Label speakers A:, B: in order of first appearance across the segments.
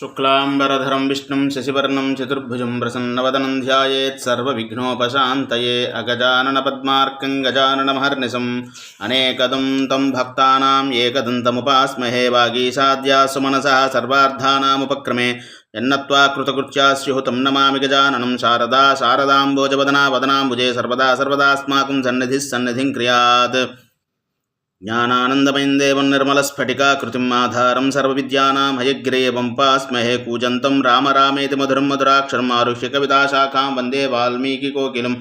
A: शुक्लांबरधरं विष्णुं शशिवर्णं चतुर्भुजं प्रसन्नवदनं ध्यायेत् सर्वविघ्नोपशान्तये अगजाननपद्मार्कं गजाननमहर्निशम् अनेकदं तं भक्तानाम् एकदन्तमुपास्महे वागीशाद्यासु मनसः सर्वार्थानामुपक्रमे यन्नत्वा कृतकृत्या स्युः तं नमामि गजाननं शारदा शारदाम्बोजवदना वदनाम्बुजे सर्वदा सर्वदास्माकं सन्निधिः सन्निधिं क्रियात् ज्ञानानन्दमयं देवं निर्मलस्फटिकाकृतिम् आधारं सर्वविद्यानां हयग्रीवं पास्महे कूजन्तं राम रामेति मधुरं मधुराक्षरम् आरुह्य कविताशाखां वन्दे वाल्मीकिकोकिलं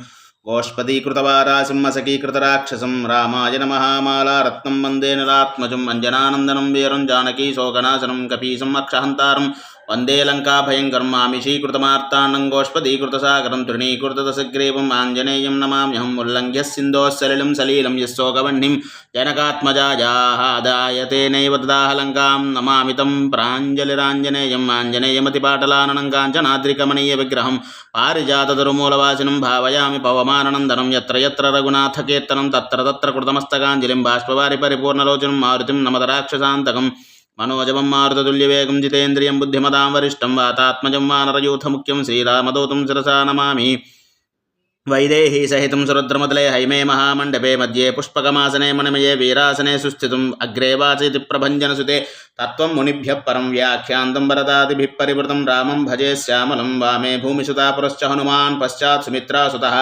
A: गोष्पदीकृतवारासिं असकीकृतराक्षसं रामाय नमः मालारत्नं वन्दे नरात्मजम् अञ्जनानन्दनं वीरं जानकीशोकनाशनं कपीशम् अक्षहन्तारं वन्दे लङ्काभयङ्करं मामिषीकृतमार्ताण्डं गोष्पदीकृतसागरं तृणीकृतदशग्रीवम् आञ्जनेयं नमाम्यहम् उल्लङ्घ्य सिन्धोः सलिलं सलीलं यशोकवह्निं जनकात्मजायाः आदाय तेनैव ददाह लङ्कां नमामि तं प्राञ्जलिराञ्जनेयम् आञ्जनेयमतिपाटलाननं काञ्चनाद्रिकमणीयविग्रहं पारिजाततरुमूलवासिनं भावयामि पवमाननन्दनं यत्र यत्र रघुनाथकीर्तनं तत्र तत्र कृतमस्तकाञ्जलिं बाष्पवारि परिपूर्णलोचनं मारुतिं नमत राक्षसान्तकम् मनोजवं मारुततुल्यवेगं जितेन्द्रियं बुद्धिमतां वरिष्ठं वातात्मजं वानरयूथमुख्यं श्रीरामदूतं शिरसा नमामि वैदेही सहितं सुरद्रमतले हैमे महामण्डपे मध्ये पुष्पकमासने मणिमये वीरासने सुस्थितम् अग्रे वाचयति प्रभञ्जनसुते तत्त्वं मुनिभ्यः परं व्याख्यान्तं वरदादिभिः परिवृतं रामं भजे श्यामलं वामे भूमिसुता पुरश्च हनुमान् पश्चात् सुमित्रासुतः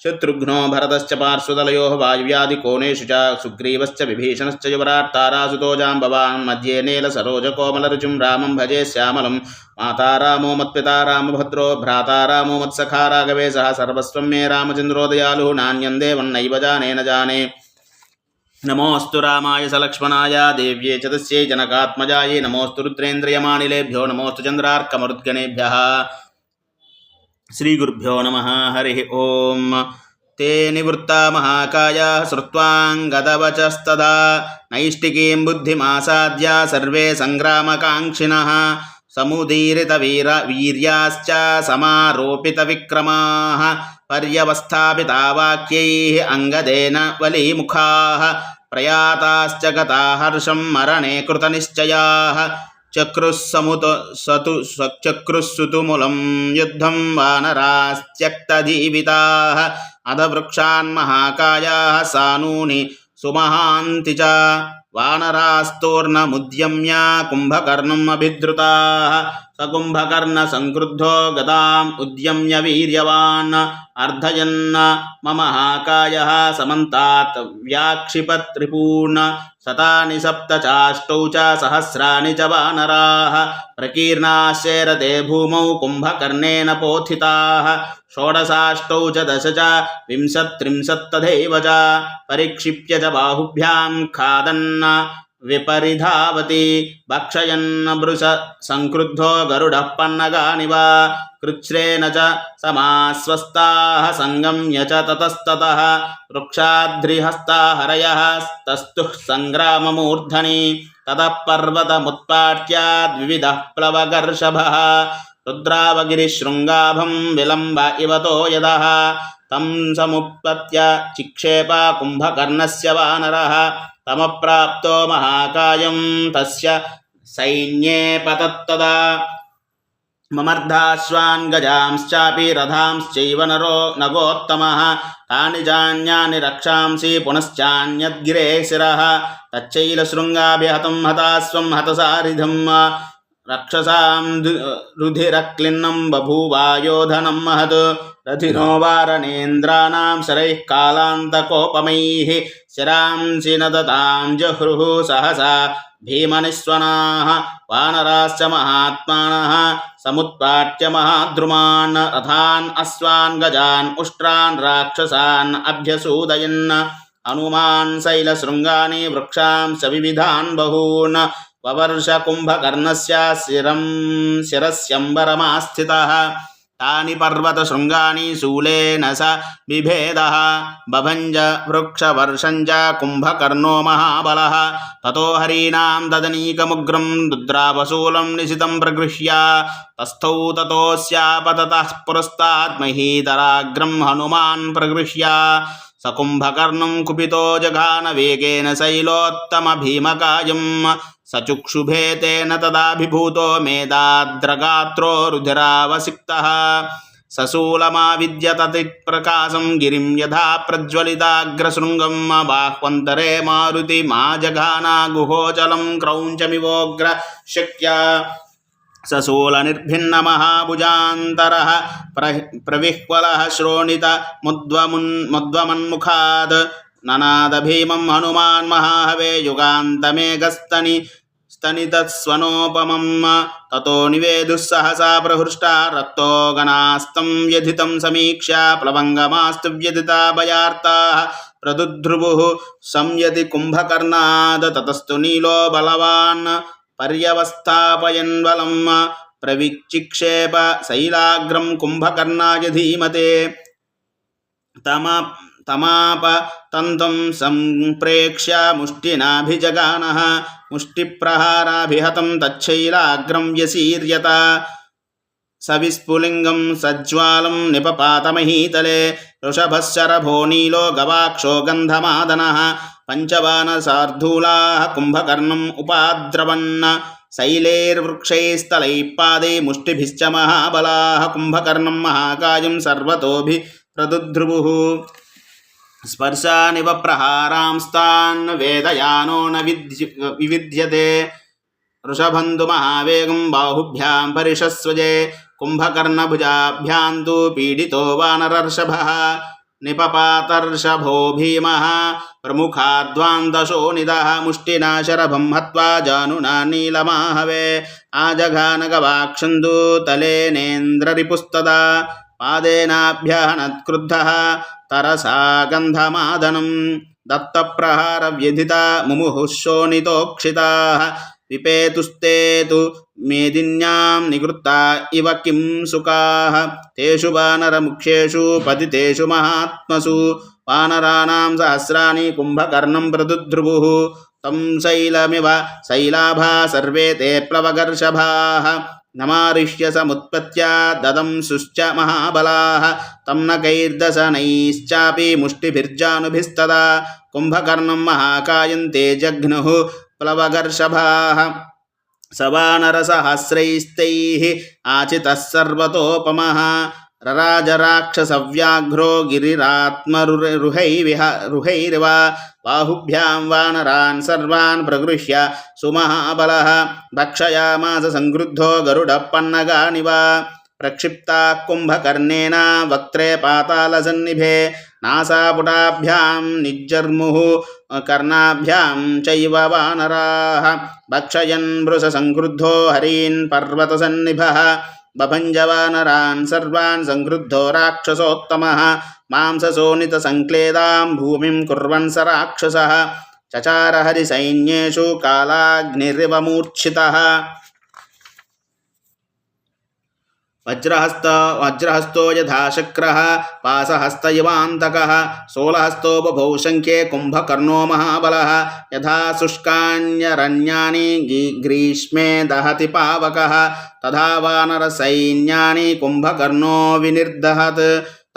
A: शत्रुघ्नो भरतश्च पार्श्वदलयोः वायुव्यादिकोणेषु च सुग्रीवश्च विभीषणश्च युवराट् तारासुतो जाम्बवान् मध्ये नीलसरोजकोमलरुचिं रामं भजे श्यामलं माता रामो मत्पिता रामभद्रो भ्राता रामो मत्सखा राघवेशः सर्वस्वं मे रामचन्द्रो दयालुः नान्यं देवं नैव जाने न जाने नमोऽस्तु रामाय सलक्ष्मणाय देव्ये च तस्यै जनकात्मजायै नमोऽस्तु रुद्रेन्द्रियमानिलेभ्यो नमोऽस्तु चन्द्रार्कमरुद्गणेभ्यः श्रीगुरुभ्यो नमः हरिः ओम् ते निवृत्ता महाकायाः श्रुत्वाङ्गदवचस्तदा नैष्टिकीं बुद्धिमासाद्य सर्वे सङ्ग्रामकाङ्क्षिणः समुदीरितवीर्याश्च समारोपितविक्रमाः पर्यवस्थापिता वाक्यैः अङ्गदेन वलीमुखाः प्रयाताश्च गता हर्षं मरणे कृतनिश्चयाः चक्रुस्सुतुमुलं युद्धं वानरास्त्यक्तजीविताः अधवृक्षान्महाकायाः सानूनि सुमहान्ति च वानरास्तूर्णमुद्यम्य कुम्भकर्णम् अभिद्रुताः स कुम्भकर्णसङ्क्रुद्धो गदाम् उद्यम्य वीर्यवान् अर्धयन् ममहाकायः समन्तात् व्याक्षिपत् रिपून् शतानि सप्त चाष्टौ च सहस्राणि च वानराः प्रकीर्णाश्चेरते भूमौ कुम्भकर्णेन पोथिताः षोडशाष्टौ च दश च विंशत्त्रिंशत् तथैव च परिक्षिप्य च बाहुभ्यां खादन् विपरिधावति भक्षयन् वृष संक्रुद्धो गरुडः पन्नगानिव कृच्छ्रेण च समास्वस्ताः संगम्य च ततस्ततः वृक्षाद्रिहस्ता हरयः तस्तुः सङ्ग्राममूर्धनि ततः पर्वतमुत्पाट्य द्विविधः प्लवगर्षभः रुद्रावगिरिशृङ्गाभं विलम्ब इवतो यदः तं समुत्पत्य चिक्षेप कुम्भकर्णस्य वानरः तमप्राप्तो महाकायं तस्य सैन्ये पतत्तदा ममर्धाश्वान् गजांश्चापि रथांश्चैव नगोत्तमः तानि जान्यानि रक्षांसि पुनश्चान्यद्गिरे शिरः तच्चैलशृङ्गाभिहतं हतास्वं हतसारिधम् रक्षसां रुधिरक्लिन्नं बभूवायोधनं महत् रथिनो वारणेन्द्राणां शरैः कालान्तकोपमैः शिरांसि न दतां जह्रुः सहसा भीमनिस्वनाः वानराश्च महात्मानः समुत्पाट्य महाद्रुमान् रथान् अश्वान् गजान् उष्ट्रान् राक्षसान् अभ्यसूदयन् हनुमान् शैलशृङ्गानि वृक्षांश्च विविधान् बहून् ववर्ष कुम्भकर्णस्य शिरस्यम्बरमास्थितः तानि पर्वतशृङ्गानि शूलेन स बिभेदः बभञ्ज वृक्षवर्षञ्च कुम्भकर्णो महाबलः ततो हरीणां ददनीकमुग्रं रुद्रावशूलं निशितं प्रगृह्य तस्थौ ततोऽस्यापततः पुरस्तात् महीधराग्रं हनुमान् प्रगृह्य सकुम्भकर्णं कुपितो जघान वेगेन शैलोत्तमभीमकायं सचुक्षुभे तेन तदाभिभूतो मेदाद्रगात्रो रुधिरावसिक्तः सशूलमाविद्यततिप्रकाशं गिरिं यथा प्रज्वलिताग्रशृङ्गं बाह्वन्तरे मारुति मा जघानागुहोचलं क्रौञ्चमिवोग्र शक्या सशूलनिर्भिन्नमहाभुजान्तरः प्रविह्वलः श्रोणित मुद्वमन्मुखात् ननादभीमं हनुमान् महाहवे युगान्तमेघस्तनितस्वनोपमं ततो निवेदुः सहसा प्रहृष्टा रक्तो गणास्तं व्यथितं समीक्ष्य प्लवङ्गमास्तु व्यथिता भयार्ताः प्रदुद्रुवुः संयति कुम्भकर्णाद् ततस्तु नीलो बलवान् पर्यवस्थापयन् बलं प्रविचिक्षेप शैलाग्रं कुम्भकर्णाय धीमते तमापतन्तं सम्प्रेक्ष्य मुष्टिनाभिजगानः मुष्टिप्रहाराभिहतं तच्छैलाग्रं व्यसीर्यत सविस्फुलिङ्गं सज्ज्वालं निपपातमहीतले वृषभश्चरभो नीलो गवाक्षो गन्धमादनः पञ्चबाणशार्दूलाः कुम्भकर्णम् उपाद्रवन् शैलैर्वृक्षैस्तलैः पादैः मुष्टिभिश्च महाबलाः कुम्भकर्णं महाकायं सर्वतोभिप्रदुद्रुवुः स्पर्शानिव प्रहारांस्तान् वेदयानो न विविध्यते वृषभन्तु महावेगं बाहुभ्यां परिषस्वजे कुम्भकर्णभुजाभ्यां तु पीडितो वानरर्षभः निपपातर्षभो भीमः प्रमुखाद्वान्दशोनिदः मुष्टिना शरभं हत्वा जानुना नीलमाहवे आजघानगवाक्षन्तु तलेनेन्द्ररिपुस्तदा पादेनाभ्यहनत्क्रुद्धः तरसा गन्धमादनं दत्तप्रहारव्यधिता मुमुहुः शोणितोक्षिताः विपेतुस्ते तु मेदिन्यां निवृत्ता इव किं सुखाः तेषु वानरमुख्येषु पतितेषु महात्मसु वानराणां सहस्राणि कुम्भकर्णं प्रदुद्रुवुः तं शैलमिव शैलाभा सर्वे ते प्लवगर्षभाः नमारिष्य समुत्पत्य ददंसुश्च महाबलाः तं नकैर्दशनैश्चापि मुष्टिभिर्जानुभिस्तदा कुम्भकर्णं महाकायं ते जघ्नुः प्लवगर्षभाः सवानरसहस्रैस्तैः आचितः सर्वतोपमः रराजराक्षसव्याघ्रो गिरिरात्मरुहैरिव बाहुभ्यां वानरान् सर्वान् प्रगृह्य सुमहाबलः भक्षयामास संक्रुद्धो गरुडपन्नगानिव प्रक्षिप्ताः कुम्भकर्णेन वक्त्रे पातालसन्निभे नासापुटाभ्यां निज्जर्मुः कर्णाभ्यां चैव वानराः भक्षयन् वृषसंक्रुद्धो हरीन् पर्वतसन्निभः बभञ्जवानरान् सर्वान् संक्रुद्धो राक्षसोत्तमः मांसशोणितसंक्लेदां भूमिं कुर्वन् स राक्षसः चचार हरिसैन्येषु कालाग्निरिव मूर्छितः वज्रहस्तो यथा शक्रः पाशहस्त इवान्तकः शूलहस्तोपभौ शङ्खे कुम्भकर्णो महाबलः यथा शुष्कान्यरण्यानि ग्रीष्मे दहति पावकः तथा वानरसैन्यानि कुम्भकर्णो विनिर्दहत्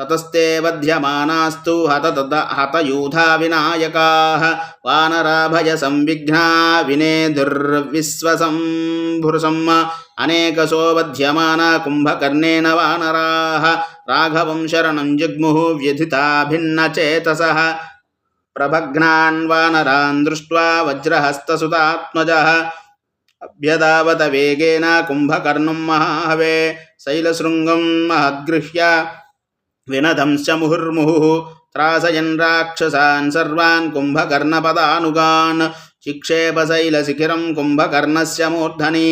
A: ततस्ते वध्यमानास्तु हतयूथा विनायकाः वानराभयसंविघ्ना विनेदुर्विश्वसंभृशम् अनेकशो वध्यमाना कुम्भकर्णेन वानराः राघवं शरणं जग्मुः व्यथिता भिन्नचेतसः प्रभग्नान् वानरान् दृष्ट्वा वज्रहस्तसुतात्मजः अभ्यधावत वेगेन कुम्भकर्णं महाहवे शैलशृङ्गं महद्गृह्य विनदंश्च मुहुर्मुहुः त्रासयन् राक्षसान् सर्वान् कुम्भकर्णपदानुगान् चिक्षेपशैलशिखिरं कुम्भकर्णस्य मूर्धनि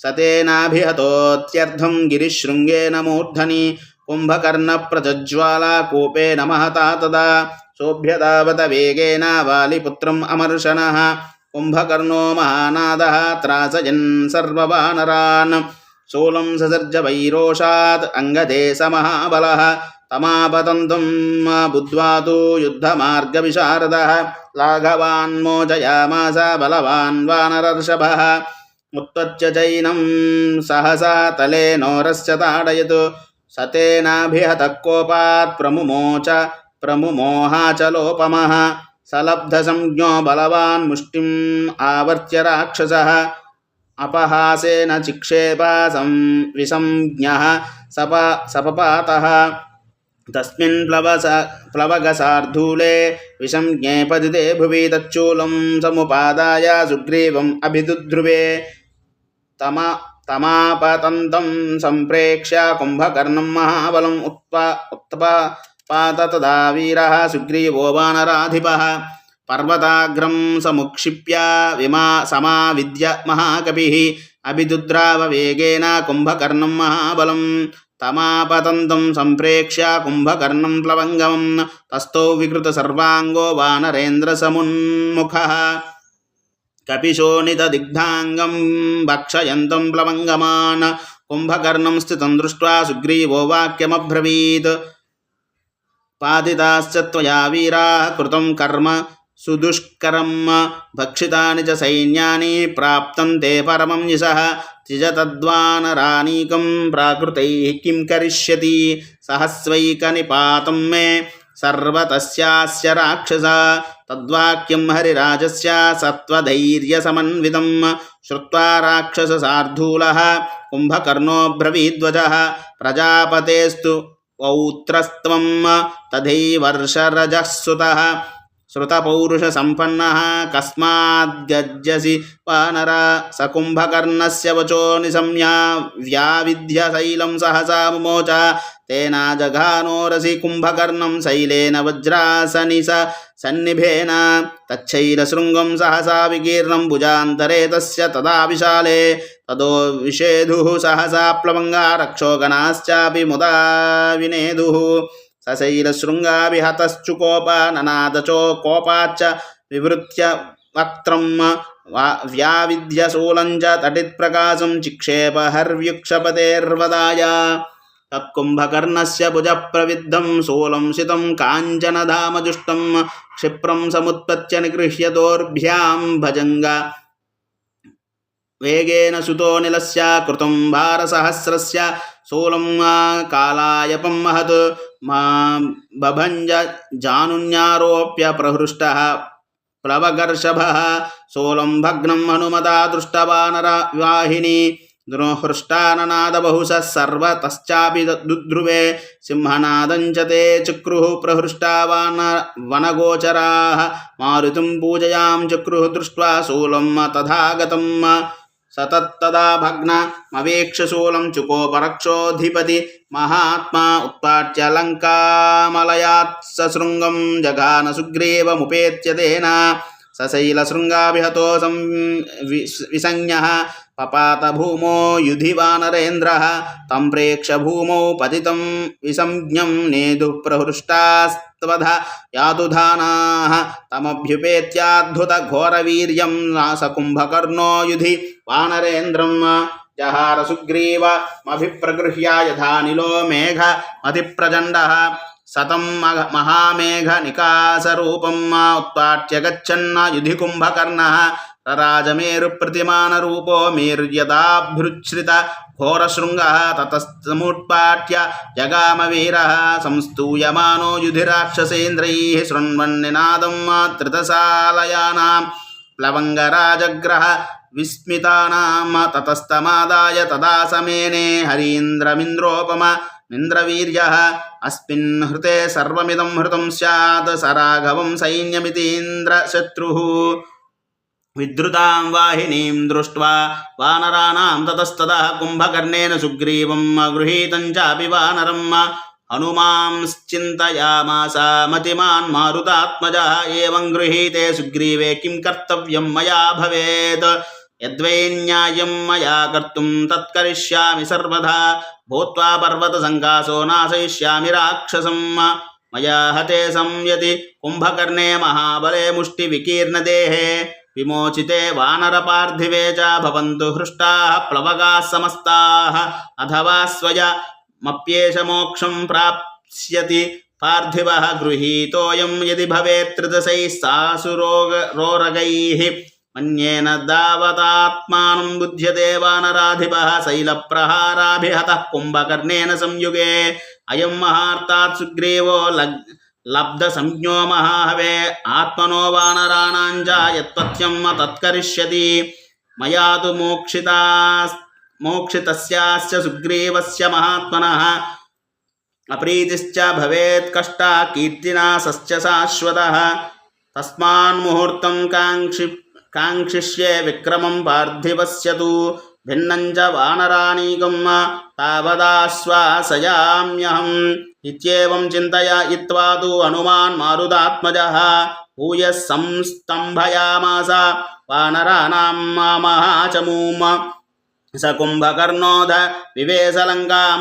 A: सतेनाभिहतोत्यर्थं गिरिशृङ्गेन मूर्धनि कुम्भकर्णप्रज्ज्वाला कोपेन महता तदा सोऽभ्यधावत वेगेन वालिपुत्रम् अमर्षणः कुम्भकर्णो महानादः त्रासयन् सर्ववानरान् शूलं ससर्ज वैरोषात् अङ्गदे स महाबलः तमापतन्तं बुद्ध्वा तु युद्धमार्गविशारदः लाघवान् मोचयामास बलवान् वानरर्षभः उत्तच्च चैनं सहसा तलेनोरस्य ताडयत् सतेनाभिहतः कोपात् प्रमुमोहाचलोपमः सलब्धसंज्ञो बलवान् मुष्टिम् आवर्त्य राक्षसः अपहासेन चिक्षेप विसंज्ञः सपपातः तस्मिन् प्लवगसार्धूले विसंज्ञे पतिते भुवि तच्चूलं समुपादाय सुग्रीवम् अभिदुद्रुवे तमापतन्तं सम्प्रेक्ष्य कुम्भकर्णं महाबलम् उत्पात तदा वीरः सुग्रीवो वानराधिपः पर्वताग्रं समुक्षिप्य समाविद्य महाकपिः अभिदुद्राव वेगेन कुम्भकर्णं महाबलं तमापतन्तं सम्प्रेक्ष्य कुम्भकर्णं प्लवङ्गमं तस्थौ विकृत सर्वाङ्गो वानरेन्द्रसमुन्मुखः कपिशोणितदिग्धाङ्गं भक्षयन्तं प्लवङ्गमान् कुम्भकर्णं स्थितं दृष्ट्वा सुग्रीवो वाक्यमब्रवीत् पातिताश्च त्वया वीराः कृतं कर्म सुदुष्करं भक्षितानि च सैन्यानि प्राप्तं ते परमं यशः त्रिज तद्वानरानीकं प्राकृतैः किं करिष्यति सहस्वैकनिपातं मे सर्वतस्यास्य राक्षस तद्वाक्यं हरिराजस्य सत्त्वधैर्यसमन्वितं श्रुत्वा राक्षससार्धूलः कुम्भकर्णोऽब्रवीद्वचः प्रजापतेस्तु पौत्रस्त्वं तथैवर्षरजः सुतः श्रुतपौरुषसम्पन्नः कस्माद्गज्यसि वानर स कुम्भकर्णस्य वचो निशम्य व्याविध्य शैलं सहसा मुमोच तेन जघानोरसि कुम्भकर्णं शैलेन वज्रासनि सन्निभेन तच्छैलशृङ्गं सहसा विकीर्णं भुजान्तरे तस्य तदा विशाले तदो विषेधुः सहसा प्लवङ्गा रक्षोगणाश्चापि मुदा विनेदुः सशैलशृङ्गाभिहतश्चुकोपननादचो कोपाच्च विवृत्य वक्त्रं व्याविध्य शूलं च तटित्प्रकाशं चिक्षेप हर्व्युक्षपतेर्वदाय तत्कुम्भकर्णस्य भुजप्रविद्धं शूलं शितं काञ्चनधामजुष्टं क्षिप्रं समुत्पत्य निगृह्य दोर्भ्यां भजङ्ग वेगेन सुतो निलस्य कृतं भारसहस्रस्य शूलं कालायपं महत् बभञ्ज जानुन्यारोप्य प्रहृष्टः प्लवगर्षभः शूलं भग्नं हनुमता दृष्टवानरवाहिनी दुर्हृष्टाननादबहुशः सर्वतश्चापि दुद्रुवे सिंहनादञ्च ते चक्रुः प्रहृष्टा वनगोचराः मारुतिं पूजयां चक्रुः दृष्ट्वा शूलं तथागतं सतत्तदा भग्नमवेक्ष्य चुकोपरक्षोऽधिपति महात्मा उत्पाट्य लङ्कामलयात् सशृङ्गं जघान सुग्रीवमुपेत्य तेन सशैलशृङ्गाभिहतो विसंज्ञः पपात भूमौ युधि वानरेन्द्रः तं प्रेक्ष्य भूमौ पतितं विसंज्ञं नेदुः प्रहृष्टास्त्वध यातुधानाः तमभ्युपेत्याद्भुतघोरवीर्यं नासकुम्भकर्णो युधि वानरेन्द्रं जहार सुग्रीवमभिप्रगृह्य यथा निलो मेघमतिप्रचण्डः सतं महामेघनिकासरूपम् उत्पाट्य गच्छन्न युधि कुम्भकर्णः रराजमेरुप्रतिमानरूपो मेर्यदाभ्युच्छ्रित घोरशृङ्गः ततस्तमुत्पाट्य जगामवीरः संस्तूयमानो युधिराक्षसेन्द्रैः शृण्वन्निनादं त्रितशालयानां प्लवङ्गराजग्रह विस्मितानां ततस्तमादाय तदा समेने हरीन्द्रमिन्द्रोपममिन्द्रवीर्यः अस्मिन् हृते सर्वमिदं हृतं स्यात् स राघवं सैन्यमितीन्द्रशत्रुः विद्रुतां वाहिनीं दृष्ट्वा वानराणां ततस्ततः कुम्भकर्णेन सुग्रीवं गृहीतं चापि वानरं हनुमांश्चिन्तयामास मतिमान् मारुतात्मजः एवं गृहीते सुग्रीवे किं कर्तव्यं मया भवेत् यद्वै न्याय्यं मया कर्तुं तत्करिष्यामि सर्वदा भूत्वा पर्वतसङ्कासो नाशयिष्यामि राक्षसं मया हते संयति कुम्भकर्णे महाबले मुष्टिविकीर्णदेहे विमोचिते वानरपार्थिवे च भवन्तु हृष्टाः प्लवगाः समस्ताः अथवा स्वयमप्येष मोक्षं प्राप्स्यति पार्थिवः गृहीतोऽयं यदि भवेत् त्रिदशैः सासुरोरगैः मन्येन दावतात्मानं बुध्यते वानराधिपः शैलप्रहाराभिहतः कुम्भकर्णेन संयुगे अयं महार्तात् सुग्रीवो लब्धसंज्ञो महाहवे आत्मनो वानराणां च यत्पथ्यं तत्करिष्यति मया तु मोक्षितस्यास्य सुग्रीवस्य महात्मनः अप्रीतिश्च भवेत् कष्टा कीर्तिनाशश्च शाश्वतः तस्मान्मुहूर्तं काङ्क्षिष्ये विक्रमं पार्थिवस्य तु भिन्नं च वानरानीकं तावदाश्वासयाम्यहम् इत्येवं चिन्तयित्वा तु हनुमान् मारुतात्मजः भूयः संस्तम्भयामास वानराणां महाचमूम् स कुम्भकर्णोऽध विवेशलङ्कां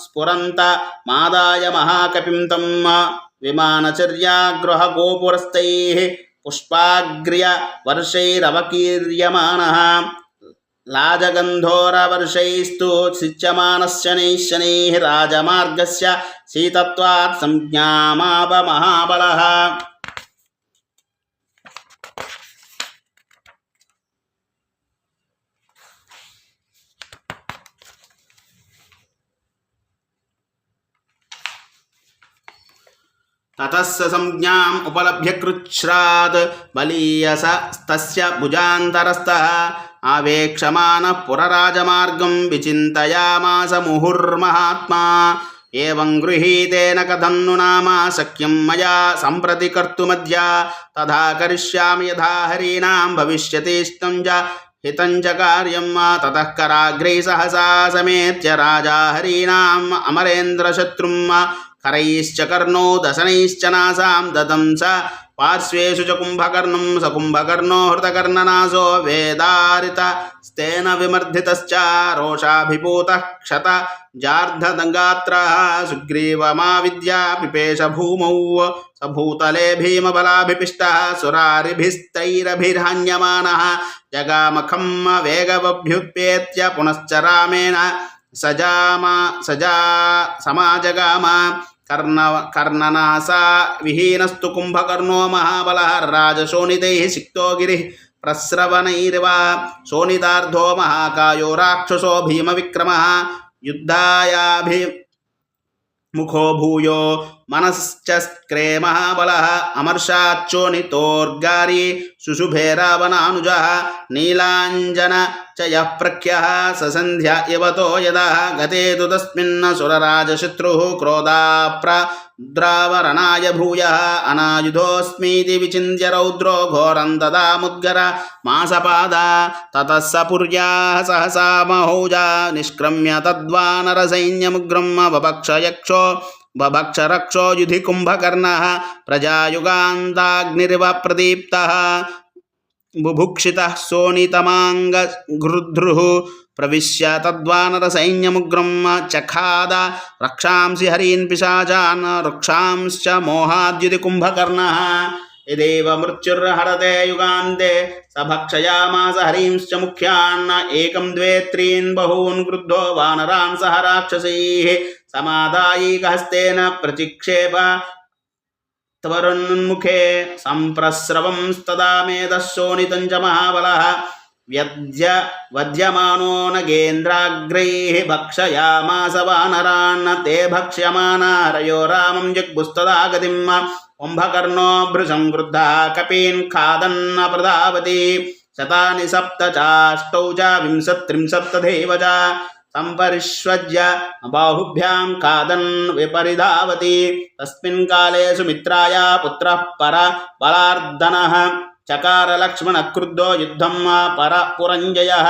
A: स्फुरन्त मादाय महाकपिं तं विमानचर्यागृहगोपुरस्थैः पुष्पाग्र्यवर्षैरवकीर्यमाणः लाजगन्धोरवर्षैस्तु सिच्यमानः शनैः शनैः राजमार्गस्य शीतत्वात् संज्ञामाप महाबलः ततः स संज्ञाम् उपलभ्य कृच्छ्रात् बलीयसस्तस्य भुजान्तरस्थः आवेक्षमानः पुरराजमार्गं विचिन्तयामास मुहुर्महात्मा एवं गृहीतेन कथं नु नाम शक्यं मया सम्प्रति कर्तुमद्य तथा करिष्यामि यथा हरीणां भविष्यतीष्टं च हितं च कार्यं ततः कराग्रे सहसा समेत्य राजा हरीणाम् अमरेन्द्रशत्रुं करैश्च कर्णो दशनैश्च नासां ददंस पार्श्वेषु च कुम्भकर्णं स कुम्भकर्णो हृतकर्णनाशो वेदारितस्तेन विमर्धितश्च रोषाभिभूतः क्षत जार्धगात्रः सुग्रीवमाविद्या पिपेश भूमौ स भूतले भीमबलाभिपिष्टः सुरारिभिस्तैरभिर्हन्यमानः जगामखं वेगवभ्युत्पेत्य पुनश्च रामेण समाजगाम कर्णनासा विहीनस्तु कुम्भकर्णो महाबलः राजशोणितैः सिक्तो गिरिः प्रस्रवणैर्व शोणितार्धो महाकायो राक्षसो भीमविक्रमः युद्धायाभिमुखो भूयो मनश्चक्रे महाबलः अमर्षाच्चोणितोर्गारी शुशुभे रावणानुजः नीलाञ्जन च यः प्रख्यः ससन्ध्या इवतो यदा गते तु तस्मिन् सुरराजशत्रुः क्रोधाप्राद्रावरणाय भूयः अनायुधोऽस्मीति विचिन्त्य रौद्रो घोरं तदा मुद्गर मासपादा ततः स पुर्याः सहसा महोजा निष्क्रम्य तद्वानरसैन्यमुग्रं बभक्षरक्षो युधि कुम्भकर्णः प्रजायुगान्ताग्निरिव प्रदीप्तः बुभुक्षितः शोणितमाङ्गघृध्रुः प्रविश्य तद्वानरसैन्यमुग्रं चखाद रक्षांसि हरीन् पिशाचान् रक्षांश्च मोहाद्युति कुम्भकर्णः यदेव मृत्युर्हरते युगान्ते स भक्षयामास हरींश्च मुख्यान् एकं द्वे त्रीन् बहून् क्रुद्धो वानरान् सह राक्षसैः समादायिकहस्तेन प्रतिक्षेप त्वरुन्मुखे सम्प्रस्रवंस्तदा मेधः शोणितं च महाबलः वध्यमानो नगेन्द्राग्रैः भक्षयामास वानरान् ते भक्ष्यमाना हरयो रामं जग्मुस्तदा गतिं कुम्भकर्णो भृशं क्रुद्धः कपीन् खादन्न प्रधावति शतानि सप्त चाष्टौ च विंशत्त्रिंशत् तथैव च संपरिष्वज्य बाहुभ्यां खादन् विपरिधावति तस्मिन् काले सुमित्राय पुत्रः परबलार्दनः चकार लक्ष्मणक्रुद्धो युद्धं पुरञ्जयः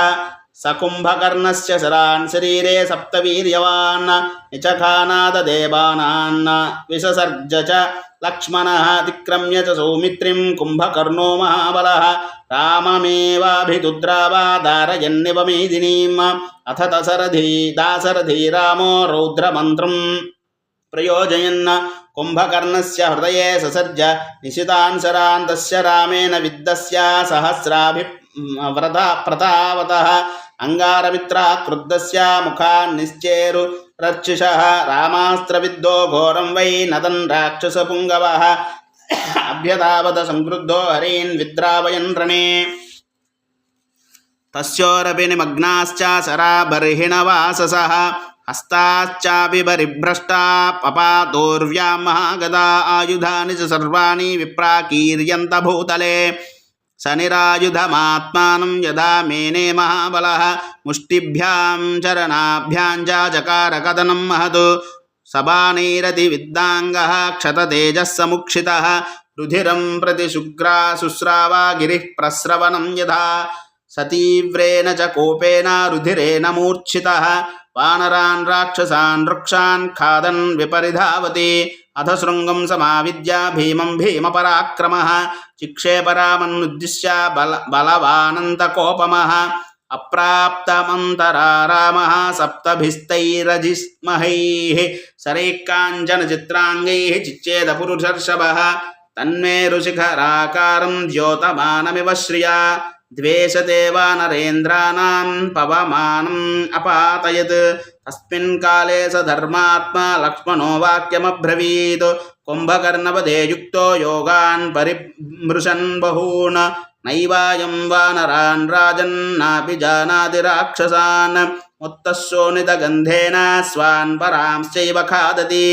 A: स कुम्भकर्णस्य शरान् शरीरे सप्तवीर्यवान् निचखानाददेवानान् विससर्ज च लक्ष्मणः अतिक्रम्य च सौमित्रिं कुम्भकर्णो महाबलः राममेवाभिदुद्रावादारयन्निव मेदिनीम् अथ दाशरथी रामो रौद्रमन्त्रं प्रयोजयन् कुम्भकर्णस्य हृदये ससर्ज निशितान् शरान् तस्य रामेण विद्धस्य सहस्राभिप्रतावतः अंगारमित्रा क्रुद्धस्य मुखान् निश्चेरुरर्चिषः रामास्त्रविद्धो घोरं वै नदन् राक्षसपुङ्गवः अभ्यतावत संक्रुद्धो हरीन् विद्रावयन् रणे तस्योरपि निमग्नाश्च शराबर्हिणवाससः हस्ताश्चापि परिभ्रष्टा पपातोर्व्यां महागदा आयुधानि च सर्वाणि विप्राकीर्यन्त भूतले शनिरायुधमात्मानं यदा मेने महाबलः मुष्टिभ्यां चरणाभ्यां च चकार कदनं महत् सबाणैरतिविद्दाङ्गः क्षततेजः समुक्षितः रुधिरं प्रति शुश्रावा गिरिः प्रस्रवणं यथा सतीव्रेण च कोपेन रुधिरेण मूर्छितः वानरान् राक्षसान् वृक्षान् खादन् विपरिधावति अथ शृङ्गं समाविद्य भीमं भीमपराक्रमः चिक्षेपरामन्नुद्दिश्य बलवानन्तकोपमः अप्राप्तमन्तरा रामः सप्तभिस्तैरजिस्महैः शरैकाञ्चनचित्राङ्गैः चिच्चेदपुरुषर्षभः तन्मेरुशिखराकारं द्योतमानमिव श्रिया द्वेषते वानरेन्द्राणां पवमानम् अपातयत् तस्मिन् काले स धर्मात्मा लक्ष्मणो वाक्यमब्रवीत् कुम्भकर्णवधे युक्तो योगान् परिमृशन् बहून् नैवायं वानरान् राजन्नापि जानाति राक्षसान् मुत्तशोणितगन्धेन स्वान् परांश्चैव खादति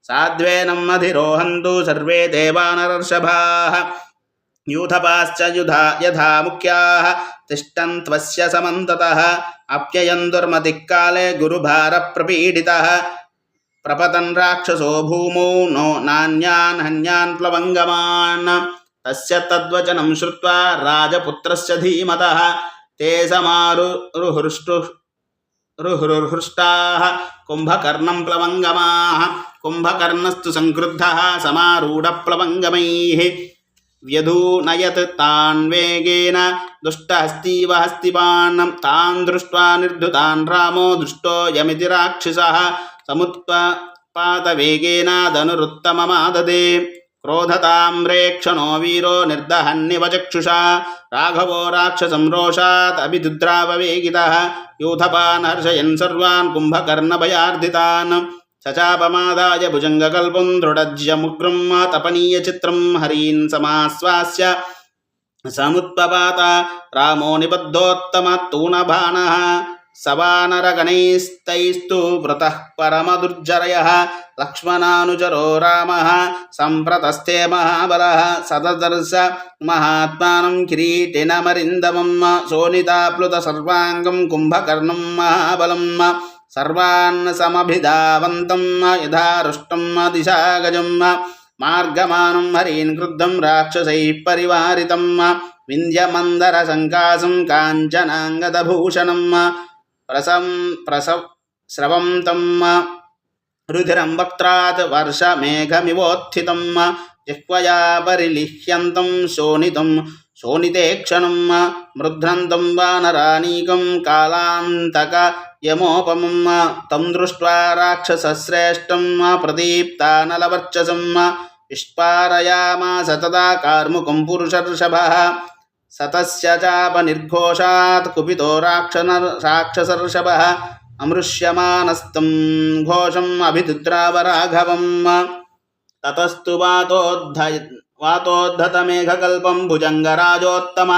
A: साध्वेनम् अधिरोहन्तु सर्वे ते वानरर्षभाः यूथपाश्च यथा मुख्याः तिष्ठन्त्वस्य समन्ततः अप्ययन्तुर्मतिकाले गुरुभारप्रपीडितः प्रपतन् राक्षसो भूमौ नो नान्यान् हन्यान् प्लवङ्गमान् तस्य तद्वचनं श्रुत्वा राजपुत्रस्य धीमतः ते समारुहृष्टाः कुम्भकर्णं प्लवङ्गमाः कुम्भकर्णस्तु संक्रुद्धः समारूढप्लवङ्गमैः व्यधूनयत् तान् वेगेन दुष्टहस्तीव हस्तिपान् तान् दृष्ट्वा निर्धुतान् रामो दृष्टो यमिति राक्षसः समुत्पातवेगेन धनुरुत्तममाददे क्रोधतां रेक्षणो वीरो निर्दहन्निव चक्षुषा राघवो राक्षसं रोषात् अभिदुद्राववेगितः यूथपान् हर्षयन् सर्वान् कुम्भकर्णभयार्दितान् चचापमादाय भुजङ्गकल्पं दृढज्यमुग्रं तपनीयचित्रं हरीन् समाश्वास्य समुत्पपात रामो निबद्धोत्तमत्तूणबाणः सवानरगणैस्तैस्तु वृतः परमदुर्जरयः लक्ष्मणानुचरो रामः सम्प्रतस्थे महाबलः सददर्श महात्मानं किरीटिनमरिन्दमं शोणिताप्लुतसर्वाङ्गं कुम्भकर्णं महाबलं सर्वान् समभिधावन्तं यथा रुष्टं दिशागजं मार्गमानं हरीन् क्रुद्धं राक्षसैः परिवारितं विन्ध्यमन्दरसङ्कासं काञ्चनाङ्गदभूषणं स्रवं तं रुधिरं वक्त्रात् वर्षमेघमिवोत्थितं जिह्वया परिलिह्यन्तं शोणिते क्षणं मृध्रन्तं वानरानीकं कालान्तकयमोपमं तं दृष्ट्वा राक्षसश्रेष्ठं प्रदीप्तानलवर्चसं विस्पारयामास तदा कार्मुकं पुरुषर्षभः सतस्य चापनिर्घोषात् कुपितो राक्षसर्षभः अमृष्यमानस्तं घोषम् अभिदुद्रावराघवं ततस्तु वातोद्धतमेघकल्पं भुजङ्गराजोत्तम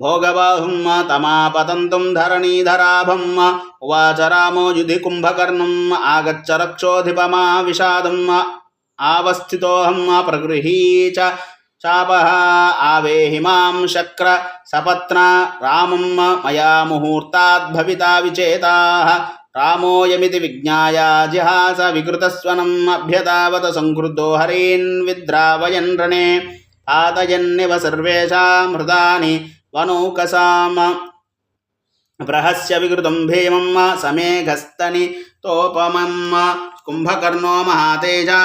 A: भोगबाहुं तमापतन्तं धरणीधराभं उवाच रामो युधि कुम्भकर्णम् आगच्छ रक्षोऽधिपमा विषादम् आवस्थितोऽहं प्रगृहीच चापः आवेहि मां शक्र सपत्ना रामं मया मुहूर्ताद्भविता विचेताः रामोऽयमिति विज्ञाय जिहास विकृतस्वनम् अभ्यतावत संक्रुद्धो हरीन् विद्रावयन् रणे पातयन्निव सर्वेषां हृदानि वनौकसाम् प्रहस्य विकृतं भीमं समेघस्तनि तोपमं कुम्भकर्णो महातेजा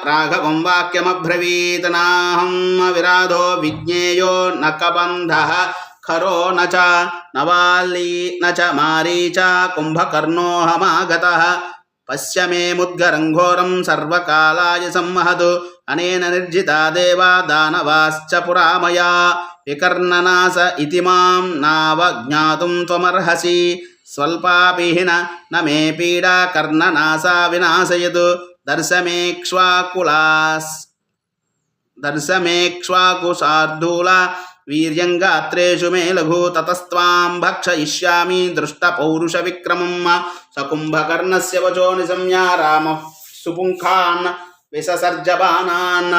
A: राघवं वाक्यमब्रवीत् नाहं विराधो विज्ञेयो न कबन्धः खरो न च नवाली न च मारीच कुम्भकर्णोऽहमागतः पश्य मे मुद्गरं घोरं सर्वकालाय सम्महत् अनेन निर्जिता देवा दानवाश्च पुरा मया विकर्णनास इति मां नावज्ञातुं त्वमर्हसि स्वल्पापि न मे पीडा कर्णनासा विनाशयतु दर्शमेक्ष्वाकुशार्दूला वीर्यं गात्रेषु मे लघु ततस्त्वां भक्षयिष्यामि दृष्टपौरुषविक्रमं सकुम्भकर्णस्य वचो निशम्य रामः सुपुङ्खान् विससर्जबाणान्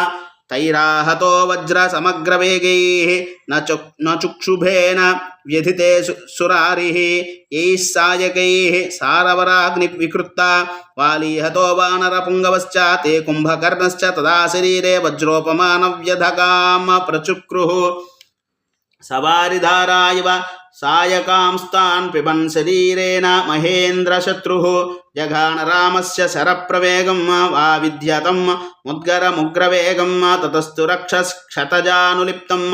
A: तैराहतो वज्रसमग्रवेगैः न चुक्षुभेन व्यथिते सुरारिः यैः सायकैः सारवराग्निविकृता वालीहतो वानरपुङ्गवश्च ते कुम्भकर्णश्च तदा शरीरे वज्रोपमानव्यधकाम प्रचुक्रुः सवारिधारायव सायकांस्तान् पिबन् शरीरेण महेन्द्रशत्रुः जघान रामस्य शरप्रवेगं वाविध्यतं मुद्गरमुग्रवेगं ततस्तु रक्षक्षतजानुलिप्तं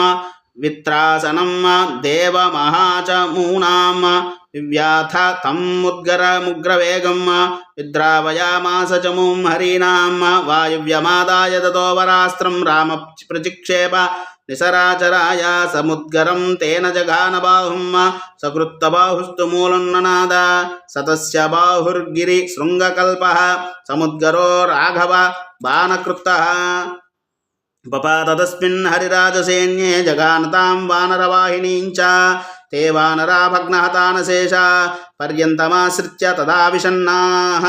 A: वित्रासनं देवमहाचमूनां विव्याथ तं मुद्गरमुग्रवेगं विद्रावयामास चमूं हरीणां वायुव्यमादाय ततो वरास्त्रं राम प्रचिक्षेप निसराचराय समुद्गरं तेन जघान बाहुं सकृत्तबाहुस्तु मूलन्ननाद सतस्य बाहुर्गिरिशृङ्गकल्पः समुद्गरो राघव बाणकृतः पपात तस्मिन् हरिराजसैन्ये जगानतां वानरवाहिनीं च ते वानरा भग्नहतानशेषा पर्यन्तमाश्रित्य तदा विषण्णाः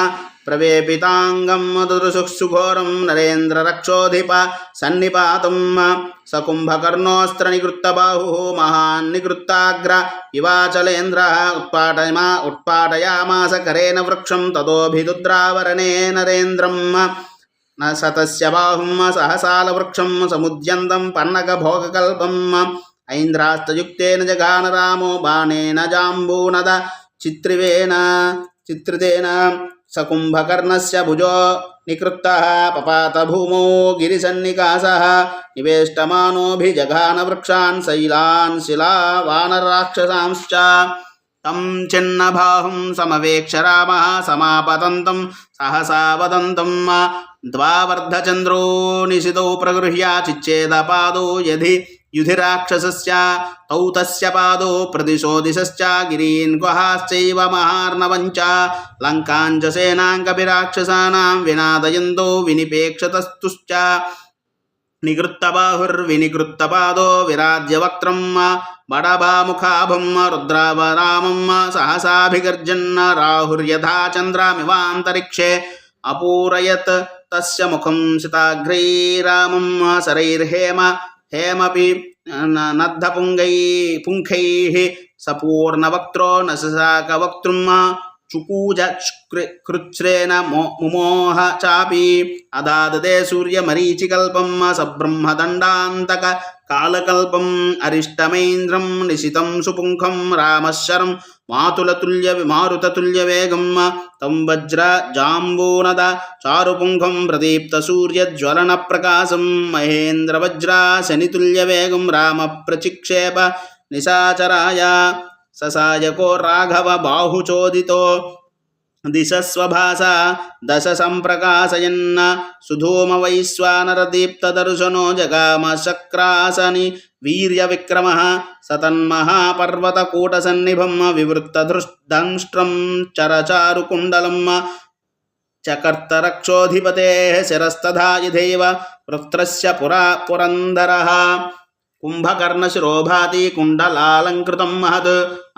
A: प्रवेपितांगं दुदुसुघोरं नरेन्द्ररक्षोधिप सन्निपातं सकुम्भकर्णोऽस्त्रनिकृत्तबाहुः महान्निकृत्ताग्र इवाचलेन्द्रः उत्पाटयामास करेण वृक्षं ततोऽभिदुद्रावरणे नरेन्द्रं न सतस्य बाहुं सहसालवृक्षं समुद्यन्तं पन्नकभोगकल्पम् ऐन्द्रास्त्रयुक्तेन जघान रामो बाणेन जाम्बूनद चित्रितेन सकुम्भकर्णस्य भुजो निकृत्तः पपात भूमौ गिरिसन्निकासः निवेष्टमानोऽभिजघान वृक्षान् शैलान् शिला वानरराक्षसांश्च तं छिन्नबाहुं समवेक्ष रामः समापतन्तं सहसा वदन्तं द्वावर्धचन्द्रो निशितौ प्रगृह्य चिच्छेदपादौ युधिराक्षसस्य तौ तस्य पादौ प्रदिशो दिशश्च गिरीन् गुहाश्चैव महार्णवञ्च लङ्काञ्च सेनाङ्कपिराक्षसानां विनादयन्तौ विनिपेक्षतस्तुश्च निकृत्तबाहुर्विनिकृत्तपादो विराज्यवक्त्रं बडभामुखाभं रुद्रावरामं सहसाभिगर्जन् राहुर्यथा चन्द्रमिवान्तरिक्षे अपूरयत् तस्य मुखं सिताग्रैरामं शरैर्हेमपि नद्धपुङ्खैः सपूर्णवक्त्रो न सशाकवक्तृं चुकूज कृच्छ्रेण मुमोह चापि अदादते सूर्यमरीचिकल्पं सब्रह्मदण्डान्तक कालकल्पम् अरिष्टमैन्द्रं निशितं सुपुङ्खं रामशरं मारुततुल्यवेगं तं वज्रजाम्बूनद चारुपुङ्खं प्रदीप्तसूर्यज्वलनप्रकाशं महेन्द्रवज्राशनितुल्यवेगं रामप्रचिक्षेप निशाचराय ससायको राघव बाहुचोदितो दिशस्वभासा दश संप्रकाशयन् सुधूमवैश्वानरदीप्तदर्शनो जगाम शक्रासनि वीर्यविक्रमः सतन्महापर्वतकूटसन्निभं विवृत्तदंष्ट्रं चरचारुकुण्डलं चकर्तरक्षोधिपतेः शिरस्तथा यथैव वृत्रस्य पुरन्दरः कुम्भकर्णशिरोभाति कुण्डलालङ्कृतं महत्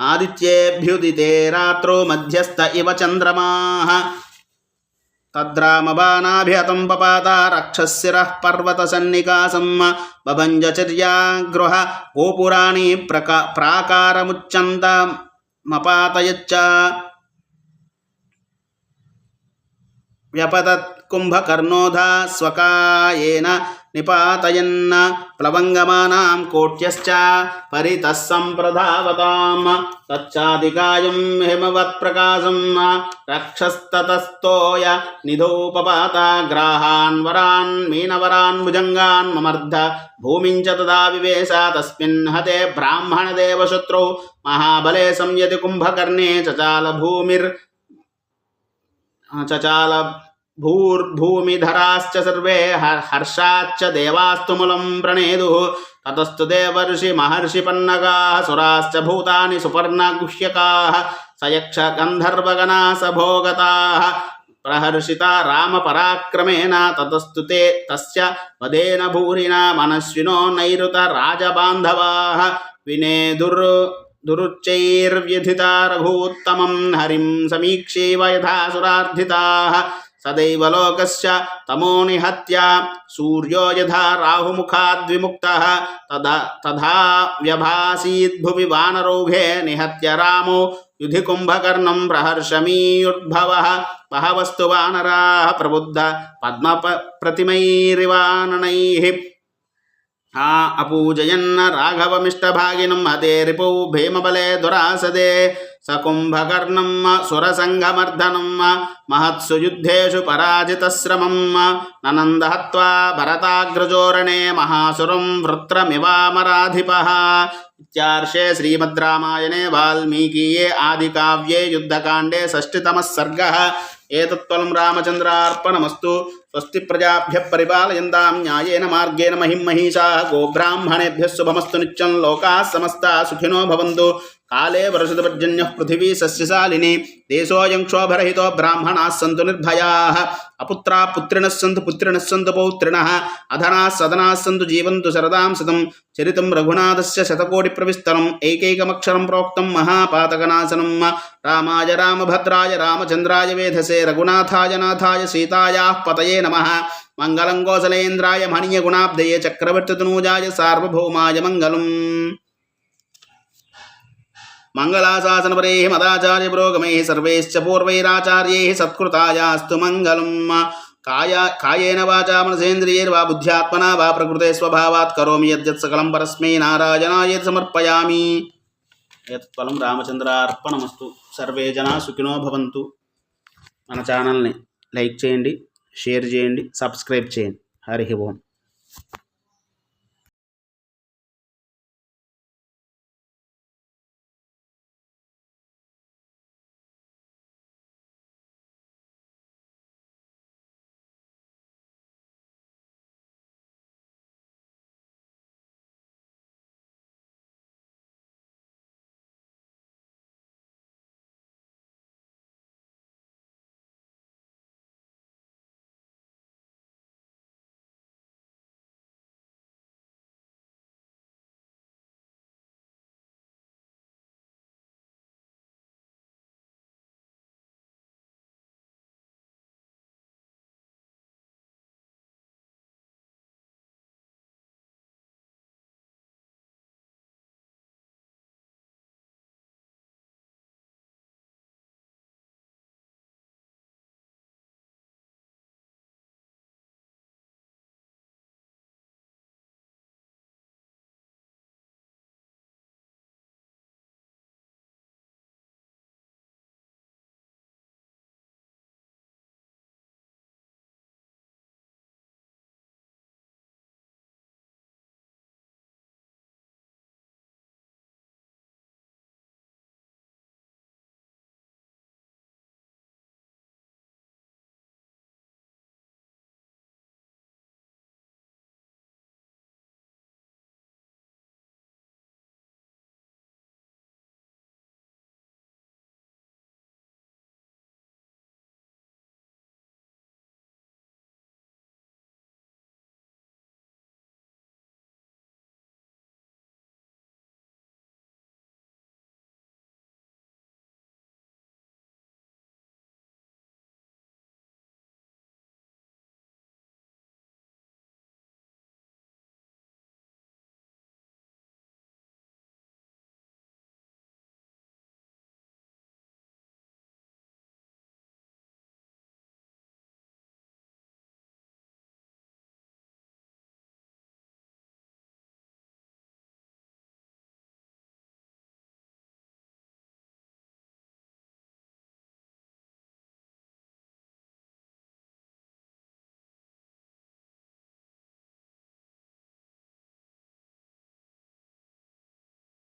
A: आदित्येभ्युदिते रात्रौ मध्यस्थ इव चन्द्रमाः तद्रामबाणाभिहतं पपात रक्षशिरः पर्वतसन्निकासं बभञ्जचर्यागृह गोपुराणि प्राकारमुच्चन्तमपातयच्च व्यपतत् कुम्भकर्णोधा स्वकायेन निपातयन् प्लवङ्गमानां कोट्यश्च परितः सम्प्रधावतां तच्चादिकायं हिमवत्प्रकाशं रक्षस्ततस्तोय निधौ पपात ग्राहान् वरान् मीनवरान् भुजङ्गान् ममर्ध भूमिं च तदा विवेश तस्मिन् हते ब्राह्मणदेवशत्रौ महाबले संयति कुम्भकर्णे भूर्भूमिधराश्च सर्वे हर्षाच्च देवास्तु मूलं प्रणेदुः ततस्तु देवर्षि महर्षि पन्नगाः सुराश्च भूतानि सुपर्णगुह्यकाः स यक्ष गन्धर्वगणाः स भोगताः ప్రహర్షితా రామపరాక్రమేణ తతస్తుతే తస్య వదేన భూరినా మనస్వినో నైరుత రాజబాంధవాః వినేదురుచ్చైర్వ్యధితా రఘూత్తమం హరిం సమీక్షేవ యథాసురార్ధితాః సదైవ లోకస్య తమో నిహత్య సూర్యో యథా రాహుముఖాద్విముక్తః తథా వ్యభాసీద్భువి వానరౌఘే నిహత్య రామో యుధి కుంభకర్ణం ప్రహర్షమీయుద్భవః బహవస్తు వానరాః ప్రబుద్ధ పద్మప్రతిమైరివాననైః అపూజయన్న రాఘవమిష్టభాగినం హతే రిపౌ భీమబలే దురాసదే సకుంభకర్ణం సురసంఘమర్దనం మహత్సు యుద్ధేషు పరాజితశ్రమం ననంద హత్వా భరతాగ్రజోరణే మహాసురం వృత్రమివామరాధిపః ఇత్యార్షే శ్రీమద్ రామాయణే వాల్మీకీయే ఆదికావ్యే యుద్ధకాండే షష్ఠితమः సర్గः ఏతత్ఫలం రామచంద్రార్పణమస్తు స్వస్తి ప్రజాభ్యః పరిపాలయంతాం న్యాయేన మార్గేణ మహిం మహిషాः గోబ్రాహ్మణేభ్యः శుభమస్తు నిత్యం లోకాः సమస్తాः సుఖినో భవంతు కాలే వర్షితపర్జన్యః పృథివీ సస్యశాలినీ దేశోऽयं క్షోభరహితో బ్రాహ్మణాः సంతు నిర్భయాः అపుత్రాः పుత్రిణः సంతు పుత్రిణः సంతు పౌత్రిణः అధనాः సదనాः సంతు జీవంతు శరదాం శతం చరితం రఘునాథస్య శతకోటి ప్రవిస్తరం ఏకైకమక్షరం ప్రోక్తం మహాపాతకనాశనం రామాయ రామభద్రాయ రామచంద్రాయ వేధసే రఘునాథాయ నాథాయ సీతాయాః పతయే నమః మంగళం కోసలేంద్రాయ మహనీయ గుణాబ్దయే చక్రవర్తితనూజాయ సార్వభౌమాయ మంగళం మంగళాశాసనపరైః మదాచార్య పురోగమైః సర్వైశ్చ పూర్వైరాచార్యైః సత్కృతాయాస్తు మంగళం కాయేన వాచా మనసేంద్రియైర్వా బుద్ధ్యాత్మనా వా ప్రకృతే స్వభావాత్ కరోమి యద్యత్ సకలం పరస్మై నారాయణాయేతి సమర్పయామి. ఏతత్ఫలం రామచంద్రార్పణమస్తు. సర్వే జనా సుఖినో భవంతు. మన ఛానల్ని లైక్ చేయండి, షేర్ చేయండి, సబ్స్క్రైబ్ చేయండి. హరి ఓం.